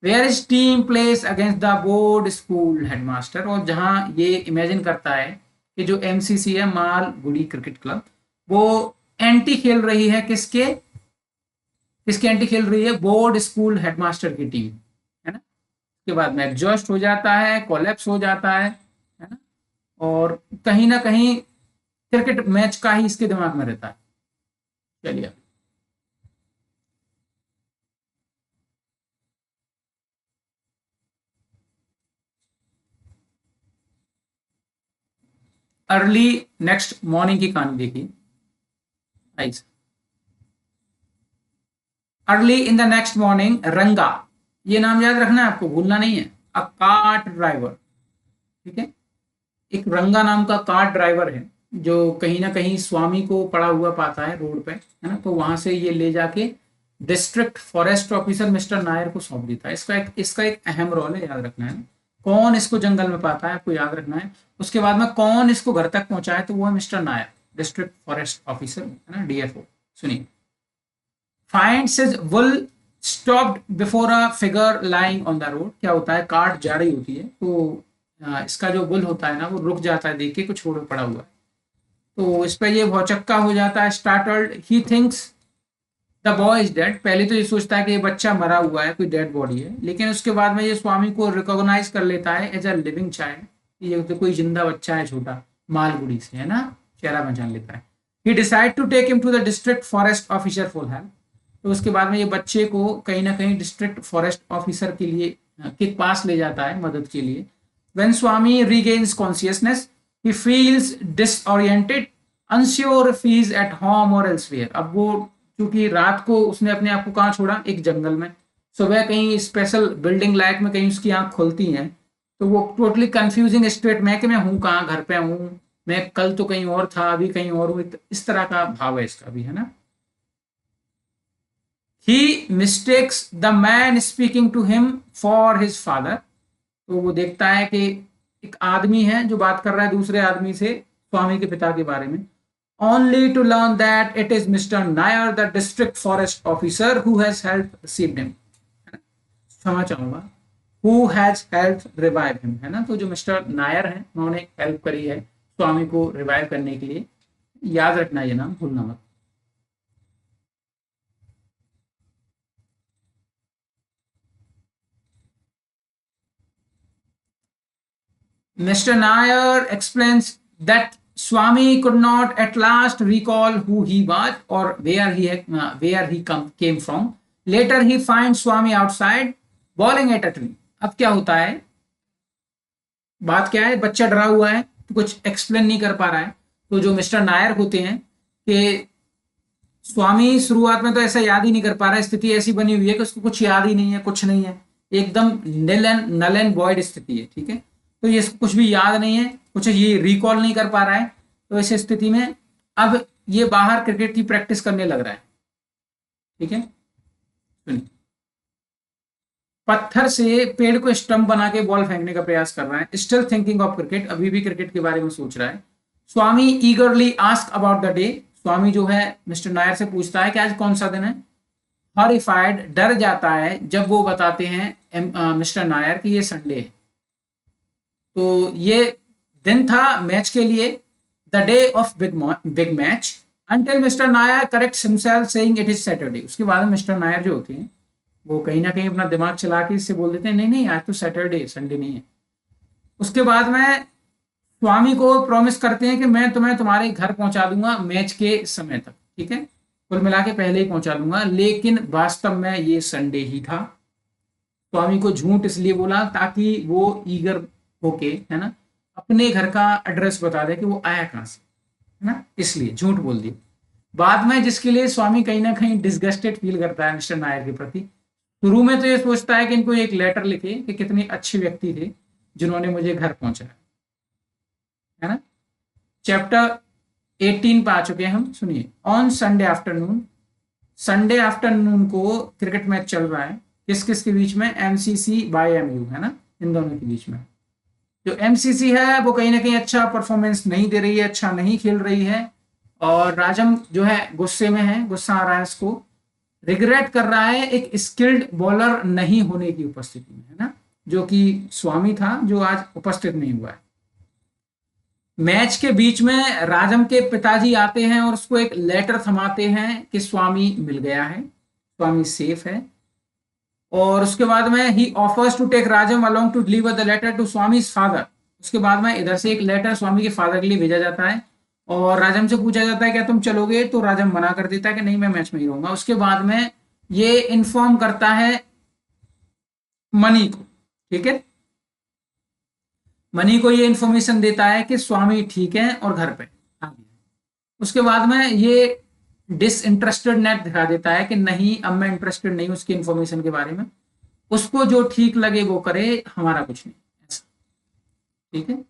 Where is team place against the board school headmaster, और जहां ये इमेजिन करता है कि जो एमसीसी है, मालगुडी क्रिकेट क्लब, वो एंटी खेल रही है, किसके किसके एंटी खेल रही है, बोर्ड स्कूल हेडमास्टर की टीम, है ना। उसके बाद में एग्जॉस्ट हो जाता है, कोलैप्स हो जाता है ना। और कहीं ना कहीं क्रिकेट मैच का ही इसके दिमाग में रहता है। चलिए, अर्ली नेक्स्ट मॉर्निंग की कहानी देखिए। Early in the next morning, रंगा, ये नाम याद रखना है आपको, भूलना नहीं है। अ कार्ट ड्राइवर, ठीक है, एक रंगा नाम का कार्ट ड्राइवर है जो कहीं ना कहीं स्वामी को पड़ा हुआ पाता है रोड पे, है ना। तो वहां से ये ले जाके district forest officer mister Nair को सौंप देता है। इसका एक अहम रोल है, याद रखना है ना। कौन इसको जंगल में पाता है आपको याद रखना है। उसके बाद में कौन इसको घर तक पहुंचाए, तो वो है mister Nair, district forest officer, है ना, डीएफओ। सुनिए, finds his wool stopped before a figure lying on the road। क्या होता है, कार्ट जा रही होती है तो इसका जो वुल होता है ना, वो रुक जाता है देख के कुछ रोड पड़ा हुआ है, तो इस पर ये भौचक्का हो जाता है। Startled he thinks the boy is dead, पहले तो ये सोचता है कि ये बच्चा मरा हुआ है, कोई डेड बॉडी है, लेकिन उसके बाद में ये स्वामी को रिकॉग्नाइज कर लेता है एज अ लिविंग चाइल्ड, ये तो कोई जिंदा बच्चा है छोटा, मालगुड़ी से, है ना, चेहरा पहचान लेता है। He decide to take him to the district forest officer for help, तो उसके बाद में ये बच्चे को कहीं ना कहीं डिस्ट्रिक्ट फॉरेस्ट ऑफिसर के लिए के पास ले जाता है मदद के लिए। When Swami regains consciousness he feels disoriented unsure if he is at home और एल्सवेयर। अब वो क्योंकि रात को उसने अपने आप को कहाँ छोड़ा, एक जंगल में, सुबह कहीं स्पेशल बिल्डिंग लाइट में कहीं उसकी आंख खुलती है, तो वो टोटली कंफ्यूजिंग स्टेट में कि मैं हूँ कहाँ, घर पे हूँ, मैं कल तो कहीं और था, अभी कहीं और हूँ, इस तरह का भाव है इसका भी, है ना। He mistakes the man speaking to him for his father, तो वो देखता है कि एक आदमी है जो बात कर रहा है दूसरे आदमी से स्वामी के पिता के बारे में। Only to learn that it is Mr Nayar the district forest officer who has help received him, क्षमा चाहूंगा, who has help revive him, है ना। तो जो मिस्टर नायर है उन्होंने हेल्प करी है स्वामी को रिवाइव करने के लिए, याद रखना ये नाम, भूलना मत। Mr. Nair explains that Swami could not at last recall who he was or where he came from. Later he finds Swami outside bawling at a tree. अब क्या होता है, बात क्या है, बच्चा डरा हुआ है तो कुछ एक्सप्लेन नहीं कर पा रहा है। तो जो मिस्टर नायर होते हैं कि स्वामी शुरुआत में तो ऐसा याद ही नहीं कर पा रहा है, स्थिति ऐसी बनी हुई है कि उसको कुछ याद ही नहीं है, कुछ नहीं है, एकदम नल एंड वॉइड स्थिति है, ठीक है। तो ये कुछ भी याद नहीं है, कुछ ये रिकॉल नहीं कर पा रहा है। तो ऐसी स्थिति में अब ये बाहर क्रिकेट की प्रैक्टिस करने लग रहा है, ठीक है। सुनिए, पत्थर से पेड़ को स्टंप बना के बॉल फेंकने का प्रयास कर रहा है, स्टिल थिंकिंग ऑफ क्रिकेट, अभी भी क्रिकेट के बारे में सोच रहा है। Swami eagerly ask about the day, Swami जो है मिस्टर नायर से पूछता है कि आज कौन सा दिन है। हॉरिफाइड, डर जाता है जब वो बताते हैं मिस्टर नायर कि ये संडे है। तो ये दिन था मैच के लिए, the day of big match, until mister Nair corrects himself saying it is Saturday. उसके बाद में मिस्टर नायर जो होते हैं वो कहीं ना कहीं अपना दिमाग चला के इससे बोल देते हैं नहीं नहीं आज तो सैटरडे, संडे नहीं है। उसके बाद में स्वामी को प्रॉमिस करते हैं कि मैं तुम्हें तुम्हारे घर पहुंचा दूंगा मैच के समय तक, ठीक है, कुल मिला के पहले ही पहुंचा दूंगा। लेकिन वास्तव में ये संडे ही था। स्वामी को झूठ इसलिए बोला ताकि वो ईगर होके, है ना, अपने घर का एड्रेस बता दे कि वो आया कहां से, है ना, इसलिए झूठ बोल दिया। बाद में जिसके लिए स्वामी कहीं ना कहीं डिसगस्टेड फील करता है मिस्टर नायर के प्रति। शुरू में तो ये सोचता है कि इनको एक लेटर लिखे कि कितने अच्छे व्यक्ति थे जिन्होंने मुझे घर पहुंचाया, है ना। चैप्टर 18 पे आ चुके हैं हम, सुनिए। ऑन संडे आफ्टरनून को क्रिकेट मैच चल रहा है, किस किस के बीच में, एमसीसी बाय एमयू, है ना, इन दोनों के बीच में। जो एमसीसी है वो कहीं ना कहीं अच्छा परफॉर्मेंस नहीं दे रही है, अच्छा नहीं खेल रही है, और राजम जो है गुस्से में है, गुस्सा आ रहा है इसको, रिग्रेट कर रहा है एक स्किल्ड बॉलर नहीं होने की उपस्थिति में, है ना, जो कि स्वामी था जो आज उपस्थित नहीं हुआ है। मैच के बीच में राजम के पिताजी आते हैं और उसको एक लेटर थमाते हैं कि स्वामी मिल गया है, स्वामी सेफ है। और उसके बाद में he offers to take Rajam along to deliver the letter to Swami father. उसके बाद में इधर से एक लेटर स्वामी के फादर के लिए भेजा जाता है और राजम से पूछा जाता है क्या तुम चलोगे, तो राजम मना कर देता है कि नहीं मैं मैच में ही रहूंगा। उसके बाद में ये इन्फॉर्म करता है मनी को, ठीक है, मनी को ये इन्फॉर्मेशन देता है कि स्वामी ठीक है और घर पे आ गया। उसके बाद में ये डिसइंटरेस्टेड नेट दिखा देता है कि नहीं अब मैं इंटरेस्टेड नहीं उसकी इन्फॉर्मेशन के बारे में, उसको जो ठीक लगे वो करे, हमारा कुछ नहीं, ऐसा, ठीक है।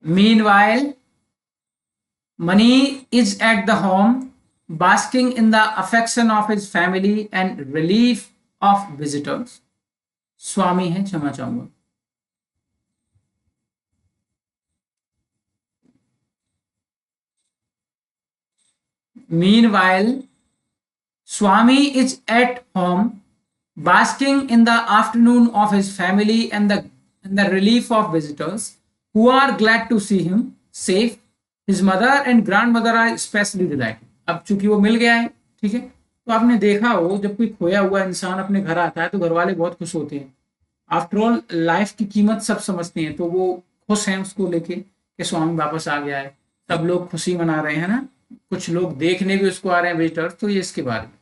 Meanwhile, Mani is at the home, basking in the affection of his family and relief of visitors. स्वामी है, क्षमा चाहूंगा। Meanwhile, Swami is at home, basking in the afternoon of his family and the relief of visitors who are glad to see him safe. His mother and grandmother are especially delighted. अब चूंकि वो मिल गया है, ठीक है, तो आपने देखा हो जब कोई खोया हुआ इंसान अपने घर आता है तो घर वाले बहुत खुश होते हैं। आफ्टर ऑल लाइफ की कीमत सब समझते हैं, तो वो खुश हैं उसको लेके कि स्वामी वापस आ गया है, सब लोग खुशी मना रहे हैं ना, कुछ लोग देखने भी उसको आ रहे हैं विजिटर। तो ये इसके बारे में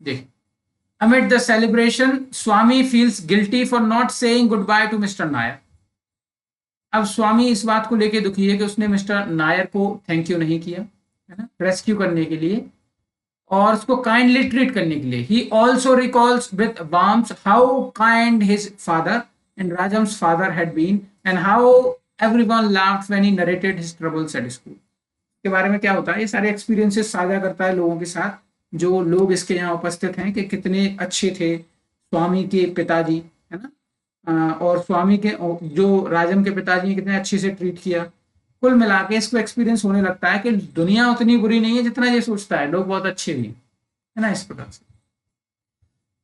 देखिए। Amid the celebration, Swami feels guilty for not saying goodbye to Mr. Nair. अब स्वामी इस बात को लेके दुखी है कि उसने मिस्टर नायर को थैंक यू नहीं किया, है ना, रेस्क्यू करने के लिए और उसको काइंडली ट्रीट करने के लिए। He also recalls with warmth how kind his father and Rajam's father had been and how everyone laughed when he narrated his troubles at school. के बारे में क्या होता है, ये सारे एक्सपीरियंसेस साझा करता है लोगों के साथ, जो लोग इसके यहाँ उपस्थित हैं, कि कितने अच्छे थे स्वामी के पिताजी, है ना, और स्वामी के जो राजम के पिताजी ने कितने अच्छे से ट्रीट किया। कुल मिला के इसको एक्सपीरियंस होने लगता है कि दुनिया उतनी बुरी नहीं है जितना ये सोचता है, लोग बहुत अच्छे भी हैं, है ना, इस प्रकार से।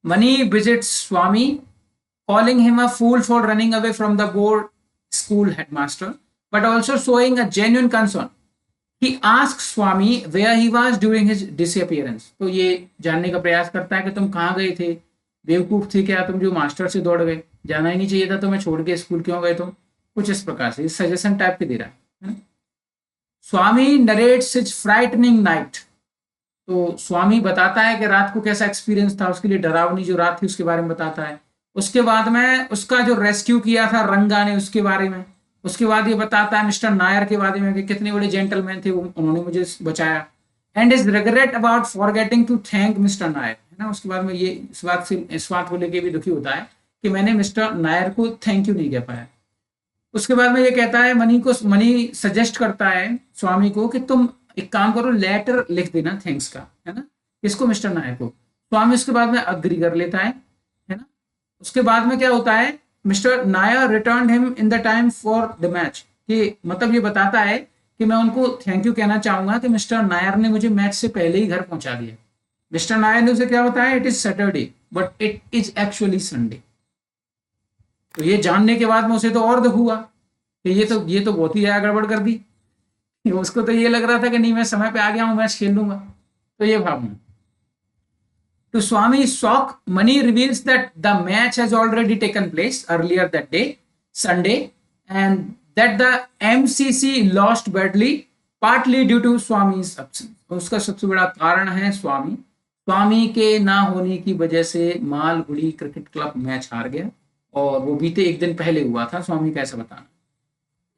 Money visits Swami, calling him a fool for running away from the board school headmaster, but also showing a genuine concern. He asks Swami where he was during his disappearance. तो ये जानने का प्रयास करता है कि तुम कहाँ गए थे, बेवकूफ थे क्या तुम जो मास्टर से दौड़ गए, जाना ही नहीं चाहिए था तुम्हें, छोड़ के स्कूल क्यों गए तुम, कुछ इस प्रकार से सजेशन टाइप के दे रहा है। स्वामी नरेट्स हिज फ्राइटनिंग नाइट, तो स्वामी बताता है कि रात को कैसा एक्सपीरियंस था, उसके लिए डरावनी जो रात थी उसके बारे में बताता है। उसके बाद में उसका जो रेस्क्यू किया था रंगा ने उसके बारे में, उसके बाद ये बताता है मिस्टर नायर के बारे में कि कितने बड़े जेंटलमैन थे उन्होंने मुझे बचाया। And is regret about forgetting to thank Mr Nayar, है ना। उसके बाद में ये इस बात को लेके भी दुखी होता है कि मैंने मिस्टर नायर को थैंक यू नहीं कह पाया। उसके बाद में ये कहता है मनी सजेस्ट करता है स्वामी को कि तुम एक काम करो, लेटर लिख देना थैंक्स का, है ना, इसको मिस्टर नायर को। स्वामी उसके बाद में अग्री कर लेता है ना। उसके बाद में क्या होता है, mister Nair return him in the time for the match, कि मतलब ये बताता है कि मैं उनको थैंक यू कहना चाहूंगा कि मिस्टर नायर ने मुझे मैच से पहले ही घर पहुंचा दिया। मिस्टर नायर ने उसे क्या बताया, it is Saturday but it is actually Sunday. तो ये जानने के बाद में उसे तो और दुख हुआ कि ये तो बहुत ही ज्यादा गड़बड़ कर दी। उसको तो ये लग रहा था कि नहीं मैं समय पे आ गया हूं, मैच खेल लूंगा। तो ये भावना To Swami's shock, Mani reveals that the match has already taken place earlier that day, Sunday, and that the MCC lost badly, partly due to Swami's absence. उसका सबसे बड़ा कारण है स्वामी के ना होने की वजह से मालगुड़ी क्रिकेट क्लब मैच हार गया, और वो बीते एक दिन पहले हुआ था। स्वामी का ऐसा बताना।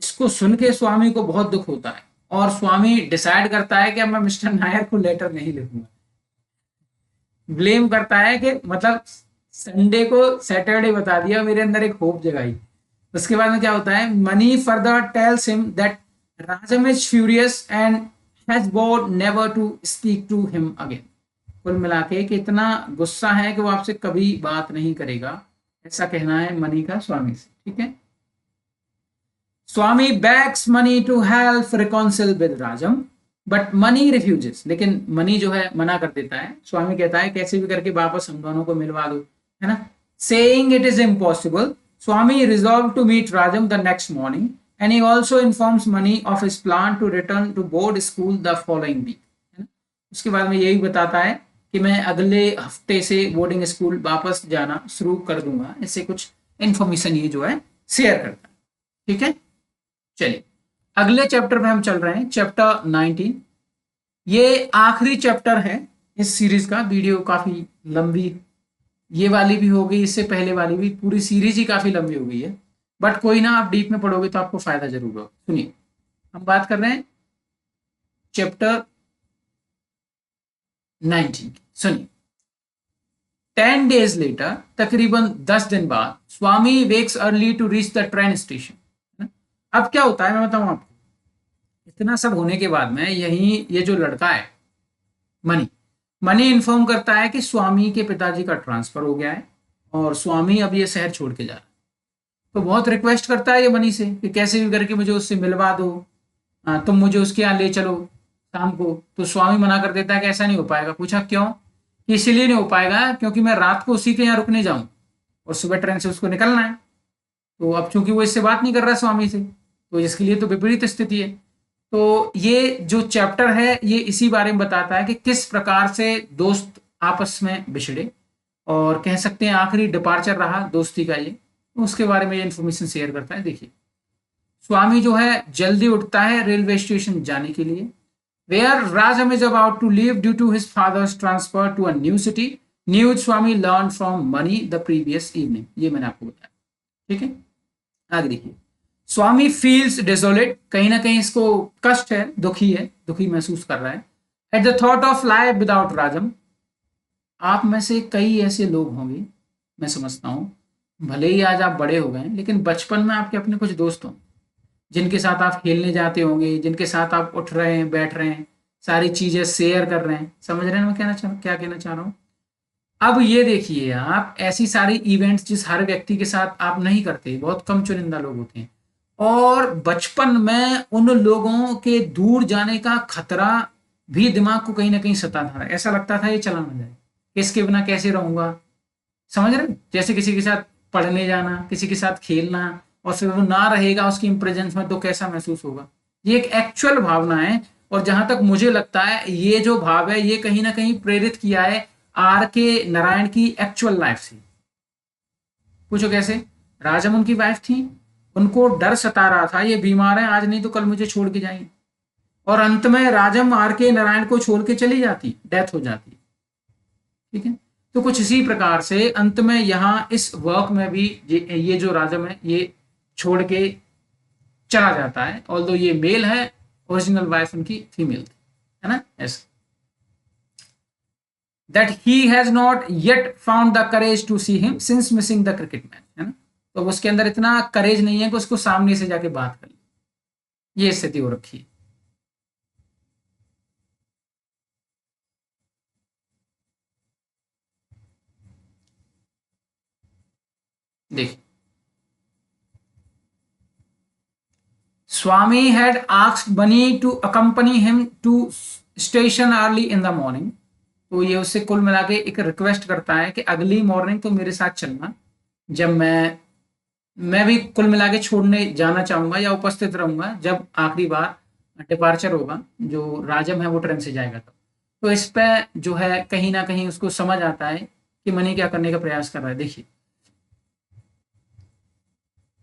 इसको सुन के स्वामी को बहुत दुख होता है और स्वामी डिसाइड करता है कि अब मैं मिस्टर नायर को लेटर नहीं लिखूंगा। ब्लेम करता है कि मतलब संडे को सैटरडे बता दिया, मेरे अंदर एक होप जगाई। उसके बाद में क्या होता है, Mani further tells him that Rajam is furious and has vowed never to speak to him again. कुल मिला के कि इतना गुस्सा है कि वो आपसे कभी बात नहीं करेगा, ऐसा कहना है मनी का स्वामी से। ठीक है। Swami backs Mani to help reconcile with Rajam but Mani refuses, लेकिन मनी जो है मना कर देता है। स्वामी कहता है कैसे भी करके वापस हम दोनों को मिलवा दो, है ना। Saying it is impossible, Swami resolve to meet Rajam the next morning and he also informs Mani of his plan to return to board school the following week, है ना। उसके बाद में यही बताता है कि मैं अगले हफ्ते से बोर्डिंग स्कूल वापस जाना शुरू कर दूंगा। इससे कुछ इंफॉर्मेशन ये जो है शेयर करता है। ठीक है, चलिए अगले चैप्टर में हम चल रहे हैं, चैप्टर 19। ये आखिरी चैप्टर है इस सीरीज का। वीडियो काफी लंबी ये वाली भी हो गई, इससे पहले वाली भी, पूरी सीरीज ही काफी लंबी हो गई है, बट कोई ना, आप डीप में पढ़ोगे तो आपको फायदा जरूर होगा। सुनिए, हम बात कर रहे हैं चैप्टर 19 की। सुनिए, 10 days लेटर, तकरीबन 10 दिन बाद, Swami wakes early to reach the train station. अब क्या होता है मैं बताऊं आपको। इतना सब होने के बाद में ये जो लड़का है मनी इन्फॉर्म करता है कि स्वामी के पिताजी का ट्रांसफर हो गया है और स्वामी अब ये शहर छोड़ के जा रहा है। तो बहुत रिक्वेस्ट करता है ये मनी से कि कैसे भी करके मुझे उससे मिलवा दो, तुम मुझे उसके यहाँ ले चलो शाम को। तो स्वामी मना कर देता है कि ऐसा नहीं हो पाएगा। पूछा क्यों? कि इसलिए नहीं हो पाएगा क्योंकि मैं रात को उसी के यहाँ रुकने जाऊं और सुबह ट्रेन से उसको निकलना है। तो अब चूंकि वो इससे बात नहीं कर रहा स्वामी से, तो इसके लिए तो विपरीत स्थिति है। तो ये जो चैप्टर है ये इसी बारे में बताता है कि किस प्रकार से दोस्त आपस में बिछड़े, और कह सकते हैं आखिरी डिपार्चर रहा दोस्ती का ये, उसके बारे में ये इन्फॉर्मेशन शेयर करता है। देखिए, स्वामी जो है जल्दी उठता है रेलवे स्टेशन जाने के लिए। Where Rajam is about to leave due to his father's transfer to a new city, news Swami learn from Mani the previous evening. ये मैंने आपको बताया। ठीक है, आगे देखिए, स्वामी फील्स डिसोलेट, कहीं ना कहीं इसको कष्ट है, दुखी महसूस कर रहा है। At the thought of life without राजम, आप में से कई ऐसे लोग होंगे, मैं समझता हूं, भले ही आज आप बड़े हो गए लेकिन बचपन में आपके अपने कुछ दोस्त हों जिनके साथ आप खेलने जाते होंगे, जिनके साथ आप उठ रहे हैं, बैठ रहे हैं, सारी चीजें शेयर कर रहे हैं। समझ रहे हैं मैं क्या कहना चाह रहा हूँ। अब ये देखिए आप, ऐसी सारी इवेंट्स जिस हर व्यक्ति के साथ आप नहीं करते, बहुत कम चुनिंदा लोग होते हैं, और बचपन में उन लोगों के दूर जाने का खतरा भी दिमाग को कहीं ना कहीं सताता था। ऐसा लगता था ये चला ना जाए, इसके बिना कैसे रहूंगा, समझ रहे हैं? जैसे किसी के साथ पढ़ने जाना, किसी के साथ खेलना, और फिर वो ना रहेगा उसकी प्रेजेंस में तो कैसा महसूस होगा। ये एक एक्चुअल भावना है, और जहां तक मुझे लगता है ये जो भाव है ये कहीं ना कहीं प्रेरित किया है आर के नारायण की एक्चुअल लाइफ से। पूछो कैसे? राजम उनकी वाइफ थी, उनको डर सता रहा था ये बीमार है, आज नहीं तो कल मुझे छोड़ के जाएंगे, और अंत में राजम आर के नारायण को छोड़ के चली जाती, डेथ हो जाती। ठीक है, तो कुछ इसी प्रकार से अंत में यहाँ इस वर्क में भी ये जो राजम है ये छोड़ के चला जाता है, ऑल्दो ये मेल है, ओरिजिनल वाइफ उनकी फीमेल थी, है ना? ऐसा that he has not yet found the courage to see him since missing the cricket match, है ना? तो उसके अंदर इतना करेज नहीं है कि उसको सामने से जाके बात कर ले, ये स्थिति हो रखी है। देखिए, Swami had asked Bunny to accompany him to station early in the morning। तो ये उससे कुल मिला के एक रिक्वेस्ट करता है कि अगली मॉर्निंग तो मेरे साथ चलना, जब मैं भी कुल मिला के छोड़ने जाना चाहूंगा या उपस्थित रहूंगा जब आखिरी बार डिपार्चर होगा, जो राजम है वो ट्रेन से जाएगा तो इस पे जो है कहीं ना कहीं उसको समझ आता है कि मनी क्या करने का प्रयास कर रहा है। देखिए,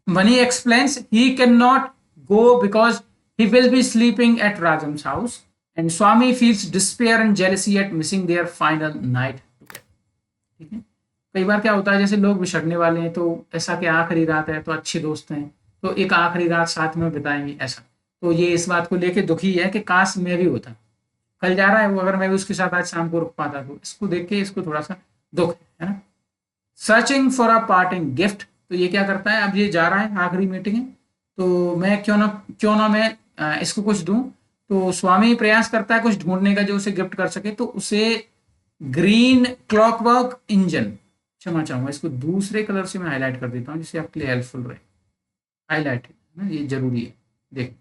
Mani explains he cannot go because he will be sleeping at Rajam's house, and Swami feels despair and jealousy at missing their final night together। ठीक है, कई बार क्या होता है जैसे लोग बिछड़ने वाले हैं तो ऐसा कि आखिरी रात है तो अच्छे दोस्त हैं तो एक आखिरी रात साथ में बिताएंगे, ऐसा। तो ये इस बात को लेके दुखी है कि काश मैं भी होता, कल जा रहा है वो, अगर मैं भी उसके साथ आज शाम को रुक पाता, तो इसको देख के इसको थोड़ा सा दुख है ना। Searching for a parting gift, तो ये क्या करता है, अब ये जा रहा है आखिरी मीटिंग है तो मैं क्यों ना मैं इसको कुछ दूं। तो स्वामी प्रयास करता है कुछ ढूंढने का जो उसे गिफ्ट कर सके, तो उसे ग्रीन क्लॉकवर्क इंजन, क्षमा चाहूंगा इसको दूसरे कलर से मैं हाईलाइट कर देता हूँ जिससे आपके लिए हेल्पफुल रहे। हाईलाइट है ना, ये जरूरी है। देख,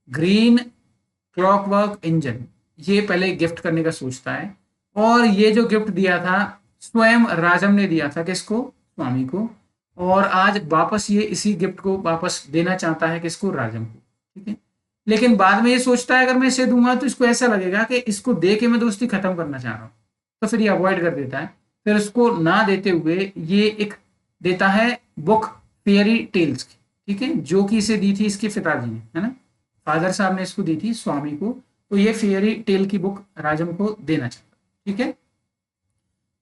ग्रीन क्लॉकवर्क इंजन ये पहले गिफ्ट करने का सोचता है, और ये जो गिफ्ट दिया था स्वयं राजम ने दिया था किसको, स्वामी को, और आज वापस ये इसी गिफ्ट को वापस देना चाहता है किसको, राजम को। ठीक है, लेकिन बाद में ये सोचता है अगर मैं इसे दूंगा तो इसको ऐसा लगेगा कि इसको दे के मैं दोस्ती खत्म करना चाह रहा हूँ, तो फिर ये अवॉइड कर देता है। फिर उसको ना देते हुए ये एक देता है बुक फेयरी टेल्स की, ठीक है, जो कि इसे दी थी इसके पिताजी ने, है ना, फादर साहब ने इसको दी थी स्वामी को। तो ये फेयरी टेल की बुक राजम को देना चाहता है। ठीक है,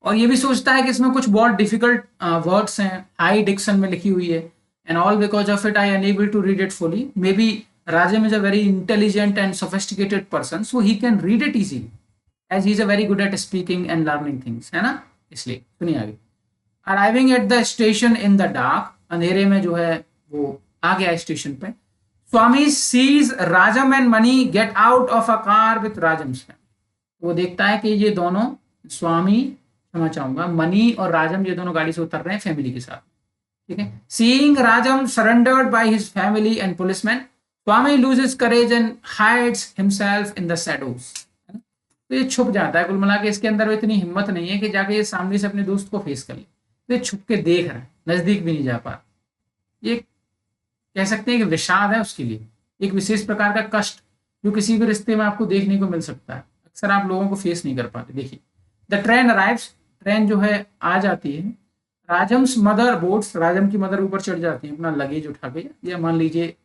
और ये भी सोचता है कि इसमें कुछ बहुत डिफिकल्ट वर्ड्स हैं, हाई डिक्शन में लिखी हुई है, and all because of it I unable to read it fully, maybe Rajam is a very intelligent and sophisticated person so he can read it easily as he is a very good at speaking and learning things, है ना। इसलिए सुनिए आगे। Arriving at the station in the dark, अंधेरे में जो है वो आ गया स्टेशन पे। Swami sees Rajam and Mani get out of a car with Rajam's family. वो देखता है कि ये दोनों, स्वामी, क्षमा चाहूंगा, मनी और राजम, ये दोनों गाड़ी से उतर रहे हैं फैमिली के साथ। ठीक है, seeing Rajam surrendered by his family and policeman, Swami loses courage and hides himself in the shadows. तो ये छुप जाता है, कुल मिला के इसके अंदर इतनी हिम्मत नहीं है कि जाके ये सामने से अपने दोस्त को फेस कर ले, तो ये छुप के देख रहा है, नजदीक भी नहीं जा पा। ये कह सकते हैं कि विषाद है उसके लिए, एक विशेष प्रकार का कष्ट जो किसी भी रिश्ते में आपको देखने को मिल सकता है, अक्सर आप लोगों को फेस नहीं कर पाते। देखिए, द ट्रेन अराइव्स, ट्रेन जो है आ जाती है। राजम्स मदर बोर्ड्स, राजम की मदर ऊपर चढ़ जाती है अपना लगेज उठा के, या मान लीजिए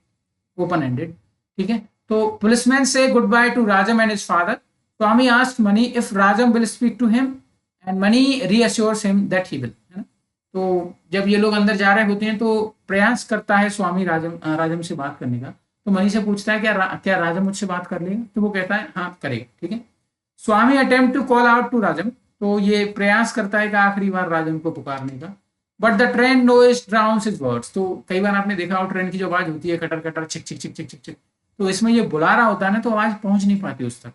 ओपन एंडेड। ठीक है, तो पुलिसमैन से good bye to Rajam and his father. Swami asked Mani if Rajam will speak to him and Mani reassures him that he will, है ना। तो जब ये लोग अंदर जा रहे होते हैं तो प्रयास करता है स्वामी राजम से बात करने का। तो मनी से पूछता है क्या राजम मुझसे बात कर लेगा, तो वो कहता है हाँ करेगा। ठीक है, Swami attempt to call out to Rajam, तो ये प्रयास करता है कि आखिरी बार राजम को पुकारने का, but the train noise drowns his words. तो कई बार आपने देखा हो ट्रेन की जो आवाज होती है कटर कटर छिक छिक छिक छिक छिक छिक, तो इसमें ये बुला रहा होता है ना तो आवाज पहुंच नहीं पाती उस तक,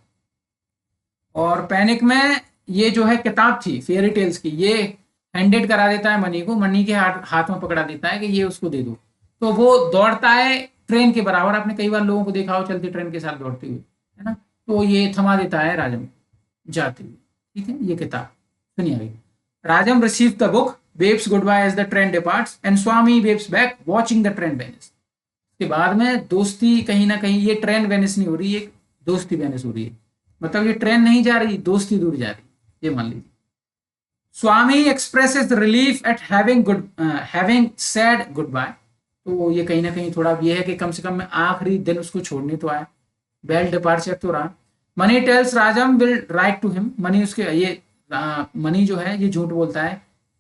और पैनिक में ये जो है किताब थी फेयरी टेल्स की, ये हैंडेड करा देता है मनी को, मनी के हाथ में पकड़ा देता है कि ये उसको दे दो, तो वो दौड़ता है ट्रेन के बराबर। आपने कई बार लोगों को देखा हो चलती ट्रेन के साथ दौड़ते हुए, है ना, तो ये थमा देता है राजम जाते हुए। ठीक है, ये किताब सुनिए आगे। Rajam receive the book, waves goodbye as the train departs and Swami waves back watching the train vanish. के बाद में दोस्ती कहीं ना कहीं, ये ट्रेन वेनिस नहीं हो रही, ये दोस्ती वेनिस हो रही है, मतलब ये ट्रेन नहीं जा रही, दोस्ती दूर जा रही, ये मान लीजिए। Swami expresses relief at having said good bye, तो ये कहीं ना कहीं थोड़ा ये है कि कम से कम मैं आखिरी दिन उसको छोड़ने तो आया, वेल डिपार्चर तो रहा। Mani tells Rajam will write to him, Mani उसके ये मनी जो है ये झूठ बोलता है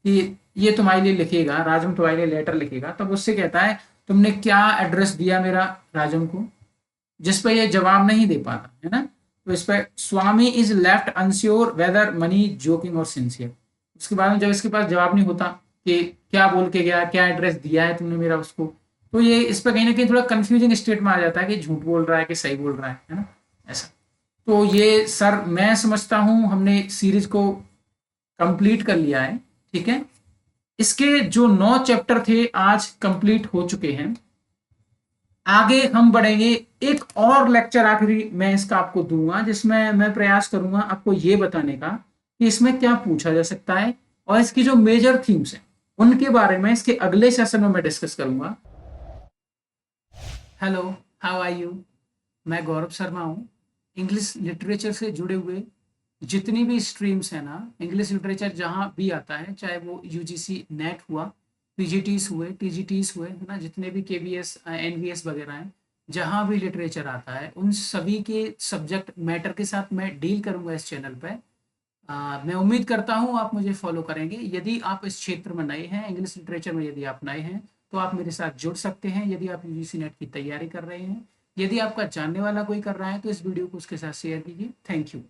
कि ये तुम्हारे लिए लिखेगा, राजम तुम्हारे लिए लेटर लिखेगा। तब उससे कहता है तुमने क्या एड्रेस दिया मेरा राजम को, जिस पर ये जवाब नहीं दे पाता, है ना। तो इस पर Swami is left unsure whether Mani joking और सिंसियर। उसके बाद में जब इसके पास जवाब नहीं होता कि क्या बोल के गया, क्या एड्रेस दिया है तुमने मेरा उसको, तो ये इस पर कहीं ना कहीं थोड़ा कंफ्यूजिंग स्टेट में आ जाता है कि झूठ बोल रहा है कि सही बोल रहा है ना, ऐसा। तो ये सर मैं समझता हूं हमने सीरीज को कंप्लीट कर लिया है। ठीक है, इसके जो 9 चैप्टर थे आज कंप्लीट हो चुके हैं। आगे हम बढ़ेंगे, एक और लेक्चर आखिरी मैं इसका आपको दूंगा, जिसमें मैं प्रयास करूंगा आपको ये बताने का कि इसमें क्या पूछा जा सकता है, और इसकी जो मेजर थीम्स हैं उनके बारे में इसके अगले सेशन में मैं डिस्कस करूंगा। हेलो, हाउ आर यू, मैं गौरव शर्मा हूँ। इंग्लिश लिटरेचर से जुड़े हुए जितनी भी स्ट्रीम्स हैं ना, इंग्लिश लिटरेचर जहाँ भी आता है, चाहे वो यूजीसी नेट हुआ, पीजीटीस हुए, टीजीटीस हुए, है ना, जितने भी केवीएस एनवीएस वगैरह हैं, जहाँ भी लिटरेचर आता है उन सभी के सब्जेक्ट मैटर के साथ मैं डील करूँगा इस चैनल पर। मैं उम्मीद करता हूँ आप मुझे फॉलो करेंगे। यदि आप इस क्षेत्र में नए हैं, इंग्लिश लिटरेचर में यदि आप नए हैं, तो आप मेरे साथ जुड़ सकते हैं। यदि आप यूजीसी नेट की तैयारी कर रहे हैं, यदि आपका जानने वाला कोई कर रहा है, तो इस वीडियो को उसके साथ शेयर कीजिए। Thank you.